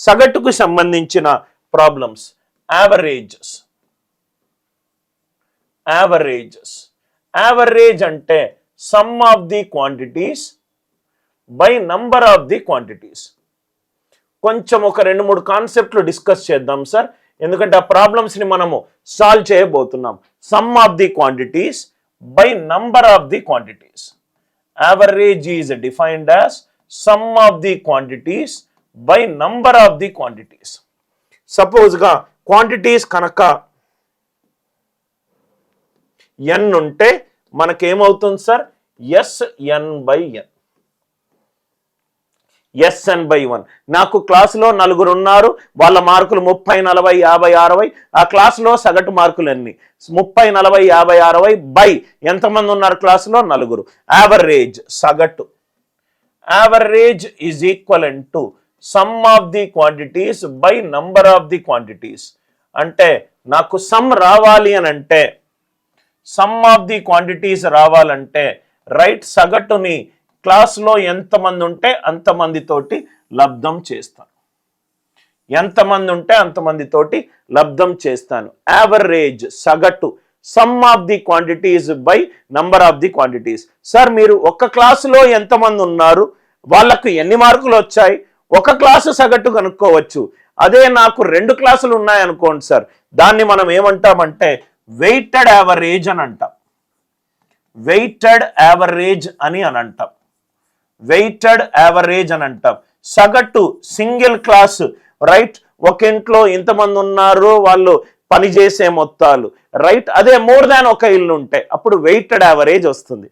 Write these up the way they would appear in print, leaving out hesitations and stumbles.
సగటుకు సంబంధించిన problems. Averages. Average అంటే some of the quantities by number of the quantities. కొంచెం ఒక 2-3 కాన్సెప్ట్లు డిస్కస్ చేద్దాం సార్, ఎందుకంటే ఆ ప్రాబ్లమ్స్ని మనము సాల్వ్ చేయబోతున్నాం. Sum of the quantities by number of the quantities. Average is defined as sum of the quantities by number of the quantities. సపోజ్గా quantities కనుక n ఉంటే మనకేమవుతుంది సార్? SN/n. SN/1. నాకు క్లాసులో 4 ఉన్నారు, వాళ్ళ మార్కులు 30, 40, 50, 60. ఆ క్లాసులో సగటు మార్కులు ఎన్ని? 30, 40, 50, 60 బై ఎంతమంది ఉన్నారు క్లాసులో? 4. యావరేజ్ సగటు. Average is equivalent to some of the quantities by number of the quantities. అంటే నాకు సమ్ రావాలి అని అంటే, సమ్ ఆఫ్ ది క్వాంటిటీస్ రావాలంటే రైట్ సగటుని క్లాస్లో ఎంతమంది ఉంటే అంతమందితోటి లబ్ధం చేస్తాను. ఎంతమంది ఉంటే అంతమందితోటి లబ్ధం చేస్తాను. యావరేజ్ సగటు some of the quantities by number of the quantities. Sir మీరు ఒక క్లాసులో ఎంతమంది ఉన్నారు, వాళ్ళకు ఎన్ని మార్కులు వచ్చాయి, ఒక క్లాసు సగటు కనుక్కోవచ్చు. అదే నాకు 2 క్లాసులు ఉన్నాయనుకోండి సార్, దాన్ని మనం ఏమంటామంటే వెయిటెడ్ యావరేజ్ అని అంటాం. వెయిటెడ్ యావరేజ్ అని అంటాం. వెయిటెడ్ యావరేజ్ అని అంటాం. సగటు సింగిల్ క్లాస్ రైట్, ఒక ఇంట్లో ఇంతమంది ఉన్నారు, వాళ్ళు పనిచేసే మొత్తాలు రైట్, అదే మోర్ దాన్ ఒక ఇల్లు ఉంటే అప్పుడు వెయిటెడ్ యావరేజ్ వస్తుంది.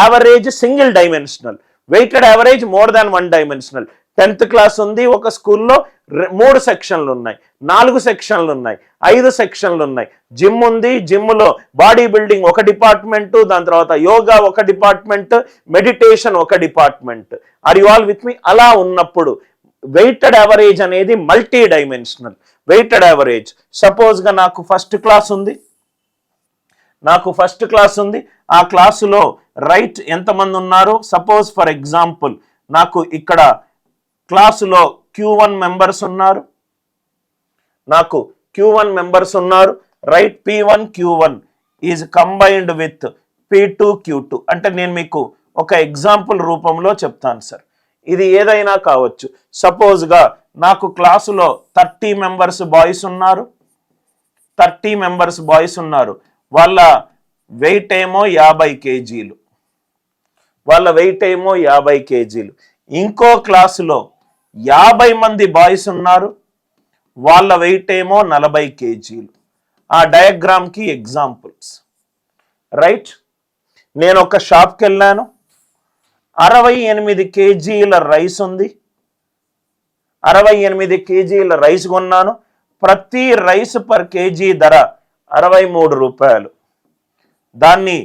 Average single dimensional, weighted average more than 1 dimensional. 10th class ఉంది, ఒక స్కూల్లో 3 సెక్షన్లు ఉన్నాయి, 4 సెక్షన్లు ఉన్నాయి, 5 సెక్షన్లు ఉన్నాయి. జిమ్ ఉంది, జిమ్లో బాడీ బిల్డింగ్ ఒక డిపార్ట్మెంట్, దాని తర్వాత యోగా ఒక డిపార్ట్మెంట్, మెడిటేషన్ ఒక department. Are you all with me? అలా ఉన్నప్పుడు వెయిటెడ్ యావరేజ్ అనేది మల్టీ డైమెన్షనల్. వెయిటెడ్ యావరేజ్ సపోజ్గా నాకు ఫస్ట్ క్లాస్ ఉంది, ఆ క్లాసులో రైట్ ఎంతమంది ఉన్నారు? సపోజ్ ఫర్ ఎగ్జాంపుల్ నాకు ఇక్కడ క్లాసులో Q1 మెంబర్స్ ఉన్నారు, right. P1 Q1 is combined with P2 Q2. అంటే నేను మీకు ఒక ఎగ్జాంపుల్ రూపంలో చెప్తాను సార్, ఇది ఏదైనా కావచ్చు. సపోజ్గా నాకు క్లాసులో 30 మెంబర్స్ బాయ్స్ ఉన్నారు, వాళ్ళ వెయిట్ ఏమో 50 కేజీలు. ఇంకో క్లాసులో 50 మంది బాయ్స్ ఉన్నారు, వాళ్ళ వెయిట్ ఏమో 40 కేజీలు. ఆ డయాగ్రామ్కి ఎగ్జాంపుల్స్ రైట్. నేను ఒక షాప్కి వెళ్ళాను, 68 కేజీల రైస్ ఉంది, 68 కేజీల రైస్ కొన్నాను. ప్రతి రైస్ పర్ కేజీ ధర 63 రూపాయలు. దాన్ని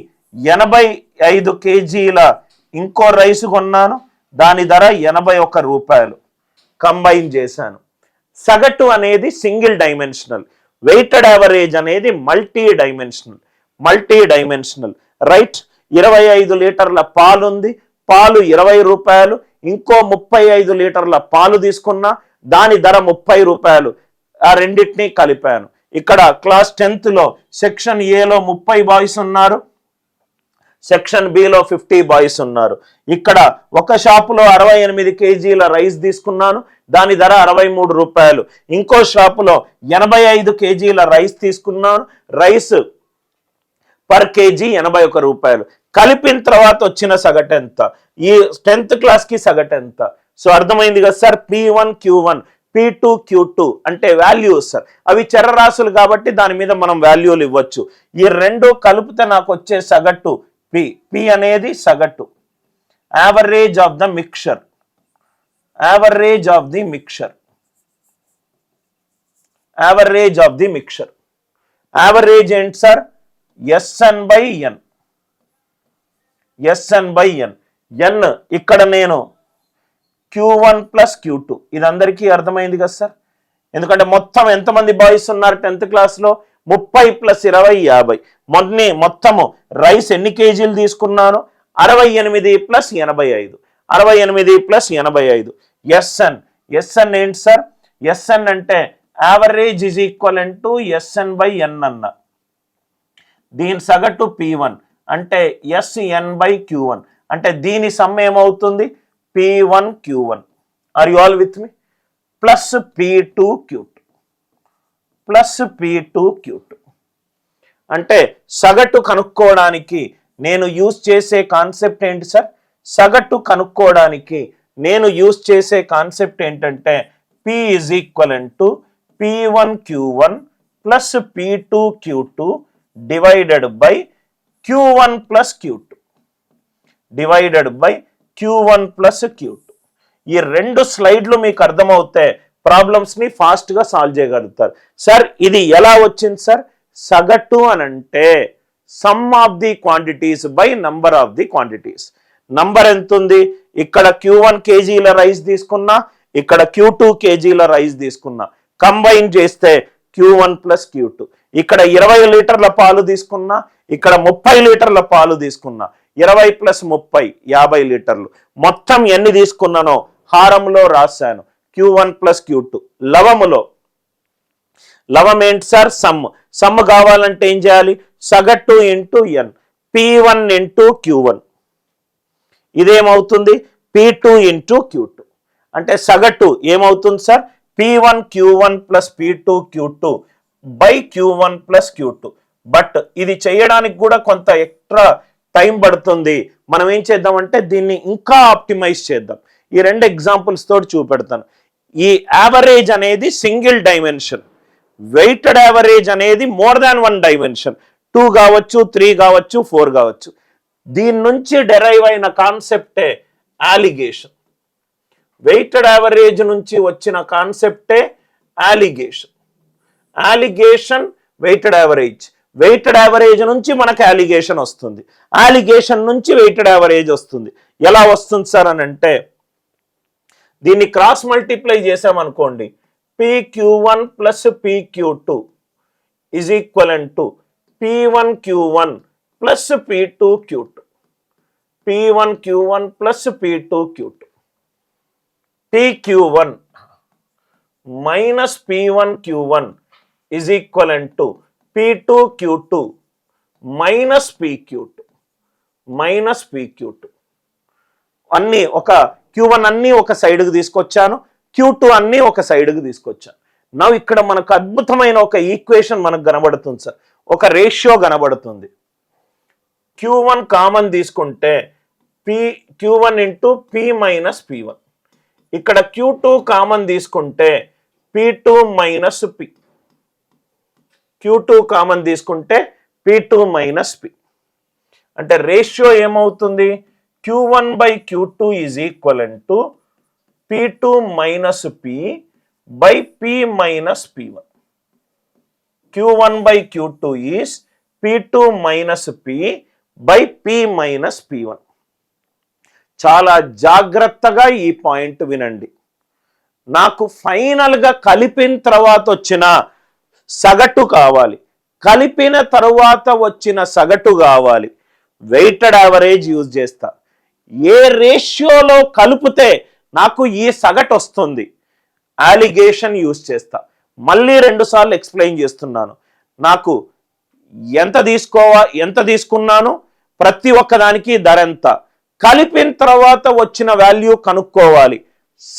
85 కేజీల ఇంకో రైస్ కొన్నాను, దాని ధర 81 రూపాయలు. కంబైన్ చేశాను. సగటు అనేది సింగిల్ డైమెన్షనల్, వెయిటెడ్ యావరేజ్ అనేది మల్టీ డైమెన్షనల్ రైట్. 25 లీటర్ల పాలు ఉంది, పాలు 20 రూపాయలు. ఇంకో 35 లీటర్ల పాలు తీసుకున్నా, దాని ధర 30 రూపాయలు. ఆ రెండింటినీ కలిపాను. ఇక్కడ క్లాస్ 10th సెక్షన్ ఏలో 30 బాయ్స్ ఉన్నారు, సెక్షన్ బిలో 50 బాయ్స్ ఉన్నారు. ఇక్కడ ఒక షాపులో 68 కేజీల రైస్ తీసుకున్నాను, దాని ధర 63 రూపాయలు. ఇంకో షాపులో 85 కేజీల రైస్ తీసుకున్నాను, రైస్ పర్ కేజీ 81 రూపాయలు. కలిపిన తర్వాత వచ్చిన సగటు ఎంత? ఈ 10th క్లాస్కి సగటు ఎంత? సో అర్థమైంది కదా sir. P1 Q1, P2 Q2 అంటే వాల్యూస్ సార్, అవి చరరాశులు కాబట్టి దాని మీద మనం వాల్యూలు ఇవ్వచ్చు. ఈ రెండు కలిపితే నాకు వచ్చే సగటు P అనేది సగటు. Average of the mixture. Average ఏంటి సార్? SN/n. n ఇక్కడ నేను Q1 + Q2, ఇది అందరికీ అర్థమైంది కదా సార్. ఎందుకంటే మొత్తం ఎంతమంది బాయ్స్ ఉన్నారు 10th క్లాస్లో? 30 + 20 50. మొత్తము రైస్ ఎన్ని కేజీలు తీసుకున్నాను? 68 + 85. 68 + 85. SN ఏంటి సార్? ఎస్ఎన్ అంటే average is equivalent to SN by N అన్న. దీని సగటు P1 అంటే SN బై Q1 అంటే దీని సమ్ ఏమవుతుంది P1 Q1. Are you all with me? Plus P2 Q2 plus P2 Q2. అంటే సగటు కనుక్కోవడానికి నేను యూజ్ చేసే కాన్సెప్ట్ ఏంటి సార్? సగటు కనుక్కోవడానికి నేను యూజ్ చేసే కాన్సెప్ట్ ఏంటంటే P is equivalent to P1 Q1 plus P2 Q2 divided by Q1 plus Q2 divided by Q1 plus Q2. ఈ రెండు స్లైడ్లు మీకు అర్థమవుతే ప్రాబ్లమ్స్ని ఫాస్ట్గా సాల్వ్ చేయగలుగుతారు. సార్ ఇది ఎలా వచ్చింది సార్? సగటు అనంటే some of the quantities by number of the quantities. Number ఎంత ఉంది? ఇక్కడ Q1 కేజీల రైస్ తీసుకున్నా, ఇక్కడ Q2 కేజీల రైస్ తీసుకున్నా, కంబైన్ చేస్తే Q1 ప్లస్ Q2. ఇక్కడ 20 లీటర్ల పాలు తీసుకున్నా, ఇక్కడ 30 లీటర్ల పాలు తీసుకున్నా, 20 ప్లస్ 30 50 లీటర్లు. మొత్తం ఎన్ని తీసుకున్నానో హారంలో రాశాను Q1 ప్లస్ Q2. లవం ఏంటి సార్? సమ్ కావాలంటే ఏం చేయాలి? సగటు into N, P1 into Q1. ఇదేమవుతుంది? P2 into Q2. అంటే సగటు ఏమవుతుంది sir? P1 Q1 plus P2 Q2 by Q1 plus Q2. But ఇది చేయడానికి కూడా కొంత ఎక్స్ట్రా టైం పడుతుంది. మనం ఏం చేద్దామంటే దీన్ని ఇంకా ఆప్టిమైజ్ చేద్దాం. ఈ రెండు ఎగ్జాంపుల్స్ తోటి చూపెడతాను. ఈ యావరేజ్ అనేది సింగిల్ డైమెన్షన్, వెయిటెడ్ యావరేజ్ అనేది మోర్ దాన్ 1 డైమెన్షన్. 2 కావచ్చు, 3 కావచ్చు, 4 కావచ్చు. దీని నుంచి డెరైవ్ అయిన కాన్సెప్టే అలిగేషన్. వెయిటెడ్ యావరేజ్ నుంచి వచ్చిన కాన్సెప్టే alligation. Alligation weighted average, weighted average నుంచి మనకు అలిగేషన్ వస్తుంది, అలిగేషన్ నుంచి వెయిటెడ్ యావరేజ్ వస్తుంది. ఎలా వస్తుంది సార్ అని అంటే దీన్ని క్రాస్ మల్టిప్లై చేసామనుకోండి, PQ1 plus PQ2 is equivalent to P1 Q1 plus P2 Q2. P1 Q1 plus P2 Q2. PQ1 minus P1 Q1 is equivalent to P2 Q2 minus PQ2 minus PQ2. అన్నీ ఒక Q1 అన్నీ ఒక సైడ్కి తీసుకొచ్చాను, Q2 అన్నీ ఒక సైడ్కి తీసుకొచ్చాను. నా ఇక్కడ మనకు అద్భుతమైన ఒక ఈక్వేషన్ మనకు కనబడుతుంది సార్, ఒక రేషియో కనబడుతుంది. Q1 కామన్ తీసుకుంటే Q1 into P minus P1. ఇక్కడ Q2 కామన్ తీసుకుంటే P2 minus P. Q2 common తీసుకుంటే P2 మైనస్ P. అంటే రేషియో ఏమవుతుంది? Q1 by Q2 is equivalent to P2 minus P by P minus P1. Q1 by Q2 is P2 minus P by P minus P1. చాలా జాగ్రత్తగా ఈ point వినండి. నాకు ఫైనల్గా కలిపిన తర్వాత వచ్చిన సగటు కావాలి, కలిపిన తరువాత వచ్చిన సగటు కావాలి. వెయిటెడ్ యావరేజ్ యూజ్ చేస్తా. ఏ రేషియోలో కలిపితే నాకు ఈ సగటు వస్తుంది, అలిగేషన్ యూజ్ చేస్తా. మళ్ళీ 2 సార్లు ఎక్స్ప్లెయిన్ చేస్తున్నాను. నాకు ఎంత తీసుకున్నాను, ప్రతి ఒక్కదానికి ధర ఎంత, కలిపిన తర్వాత వచ్చిన వాల్యూ కనుక్కోవాలి,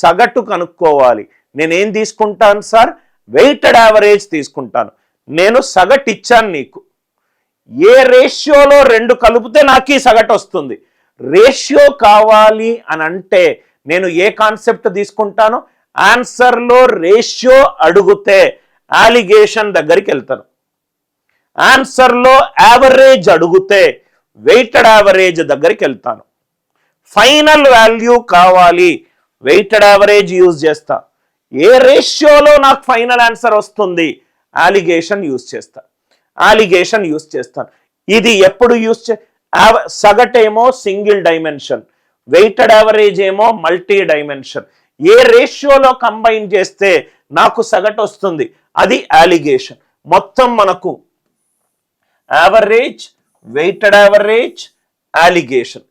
సగటు కనుక్కోవాలి. నేనేం తీసుకుంటాను సార్? వెయిటెడ్ యావరేజ్ తీసుకుంటాను. నేను సగటు ఇచ్చాను నీకు. ఏ రేషియోలో 2 కలిపితే నాకు ఈ సగటు వస్తుంది. రేషియో కావాలి అని అంటే నేను ఏ కాన్సెప్ట్ తీసుకుంటాను? ఆన్సర్లో రేషియో అడిగితే అలిగేషన్ దగ్గరికి వెళ్తాను. ఆన్సర్లో యావరేజ్ అడిగితే వెయిటెడ్ యావరేజ్ దగ్గరికి వెళ్తాను. ఫైనల్ వాల్యూ కావాలి, వెయిటెడ్ యావరేజ్ యూజ్ చేస్తా. ఏ రేషియోలో నాకు ఫైనల్ ఆన్సర్ వస్తుంది, అలిగేషన్ యూజ్ చేస్తాను. ఇది ఎప్పుడు సగటేమో సింగిల్ డైమెన్షన్, వెయిటెడ్ యావరేజ్ ఏమో మల్టీ డైమెన్షన్. ఏ రేషియోలో కంబైన్ చేస్తే నాకు సగటు వస్తుంది, అది అలిగేషన్. మొత్తం మనకు యావరేజ్, వెయిటెడ్ యావరేజ్, అలిగేషన్